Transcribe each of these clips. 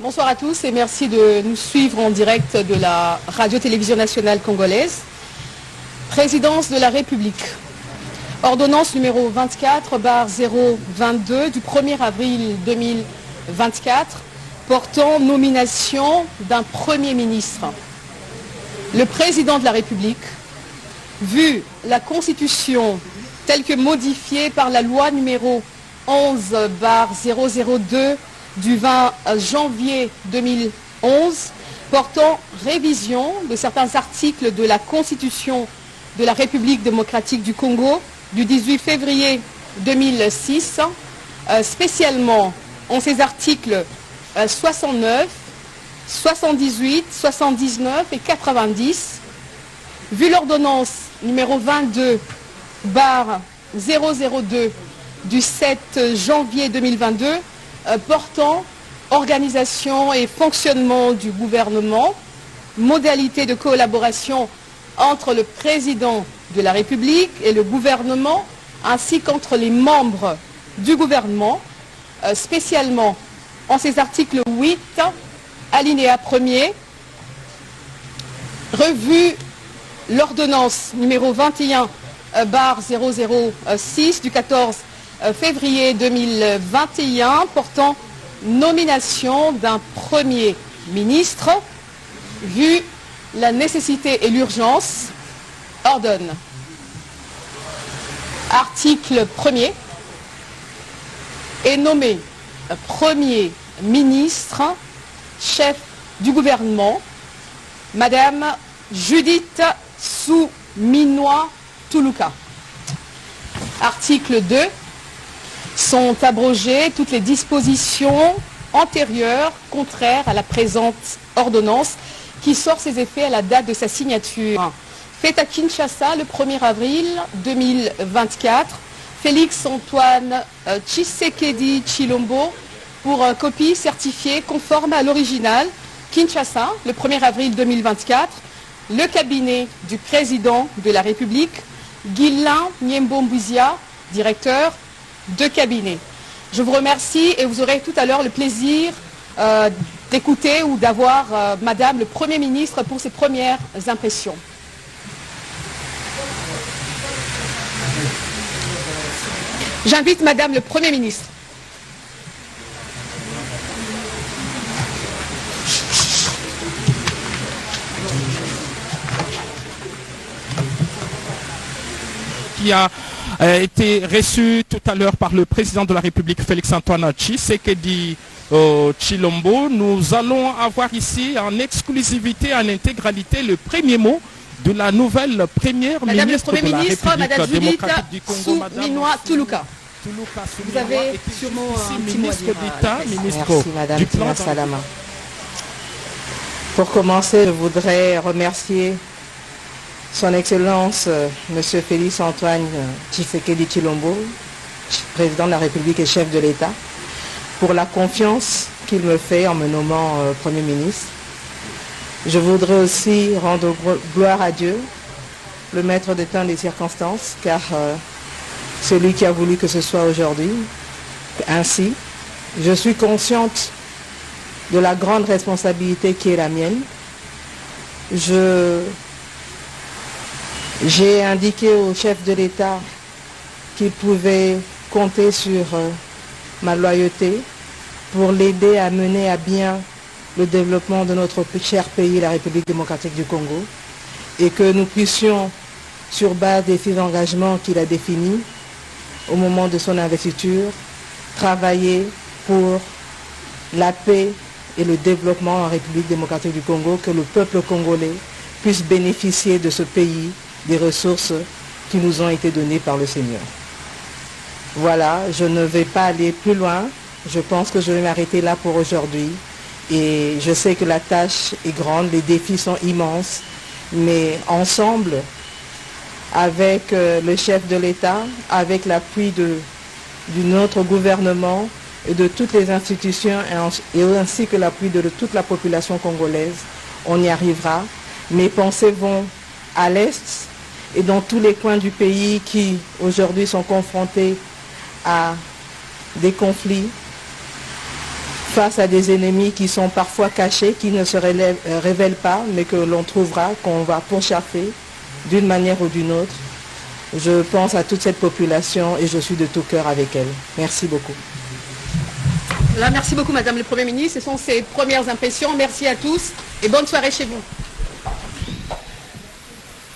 Bonsoir à tous et merci de nous suivre en direct de la Radio-Télévision nationale congolaise. Présidence de la République. Ordonnance numéro 24/022 du 1er avril 2024 portant nomination d'un Premier ministre. Le Président de la République, vu la Constitution telle que modifiée par la loi numéro 11/002 du 20 janvier 2011 portant révision de certains articles de la Constitution de la République démocratique du Congo du 18 février 2006, spécialement en ces articles 69, 78, 79 et 90, vu l'ordonnance numéro 22/002 du 7 janvier 2022 portant organisation et fonctionnement du gouvernement, modalités de collaboration entre le président de la République et le gouvernement, ainsi qu'entre les membres du gouvernement, spécialement en ces articles 8, alinéa 1er, revue l'ordonnance numéro 21/006 du 14 février 2021 portant nomination d'un Premier ministre, vu la nécessité et l'urgence, ordonne. Article 1er, est nommé Premier ministre, chef du gouvernement, Madame Judith Suminwa Tuluka. Article 2, sont abrogées toutes les dispositions antérieures contraires à la présente ordonnance qui sort ses effets à la date de sa signature. Fait à Kinshasa le 1er avril 2024, Félix Antoine Tshisekedi Tshilombo pour copie certifiée conforme à l'original. Kinshasa le 1er avril 2024, le cabinet du président de la République, Guilain Nyembombuzia, directeur de cabinet. Je vous remercie et vous aurez tout à l'heure le plaisir d'écouter ou d'avoir Madame le Premier ministre pour ses premières impressions. J'invite Madame le Premier ministre. Qui a été reçu tout à l'heure par le président de la République, Félix Antoine Tshisekedi Tshilombo. Nous allons avoir ici en exclusivité, en intégralité, le premier mot de la nouvelle première ministre de la République démocratique du Congo, Madame Suminwa Tuluka. Vous avez sûrement un petit ministre d'État, ministre Merci Madame du Plan. Salama. Pour commencer, je voudrais remercier Son Excellence, Monsieur Félix Antoine Tshisekedi Tshilombo, président de la République et chef de l'État, pour la confiance qu'il me fait en me nommant Premier ministre. Je voudrais aussi rendre gloire à Dieu, le maître des temps et des circonstances, car c'est lui qui a voulu que ce soit aujourd'hui. Ainsi, je suis consciente de la grande responsabilité qui est la mienne. J'ai indiqué au chef de l'État qu'il pouvait compter sur ma loyauté pour l'aider à mener à bien le développement de notre cher pays, la République démocratique du Congo, et que nous puissions, sur base des 6 engagements qu'il a définis au moment de son investiture, travailler pour la paix et le développement en République démocratique du Congo, que le peuple congolais puisse bénéficier de ce pays, des ressources qui nous ont été données par le Seigneur. Voilà, je ne vais pas aller plus loin. Je pense que je vais m'arrêter là pour aujourd'hui. Et je sais que la tâche est grande, les défis sont immenses. Mais ensemble, avec le chef de l'État, avec l'appui de notre gouvernement et de toutes les institutions, et ainsi que l'appui de toute la population congolaise, on y arrivera. Mes pensées vont à l'Est et dans tous les coins du pays qui aujourd'hui sont confrontés à des conflits face à des ennemis qui sont parfois cachés, qui ne se révèlent pas, mais que l'on trouvera, qu'on va pourchasser d'une manière ou d'une autre. Je pense à toute cette population et je suis de tout cœur avec elle. Merci beaucoup. Là, merci beaucoup, Madame le Premier ministre. Ce sont ses premières impressions. Merci à tous et bonne soirée chez vous.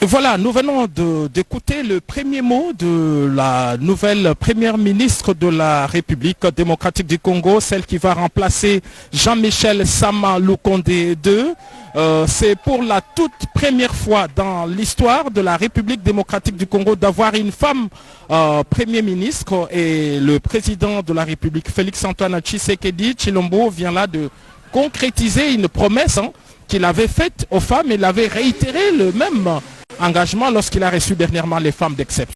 Voilà, nous venons d'écouter le premier mot de la nouvelle première ministre de la République démocratique du Congo, celle qui va remplacer Jean-Michel Sama Lukonde II. C'est pour la toute première fois dans l'histoire de la République démocratique du Congo d'avoir une femme premier ministre, et le président de la République, Félix-Antoine Tshisekedi Tshilombo, vient là de concrétiser une promesse qu'il avait faite aux femmes. Il avait réitéré le même engagement lorsqu'il a reçu dernièrement les femmes d'exception.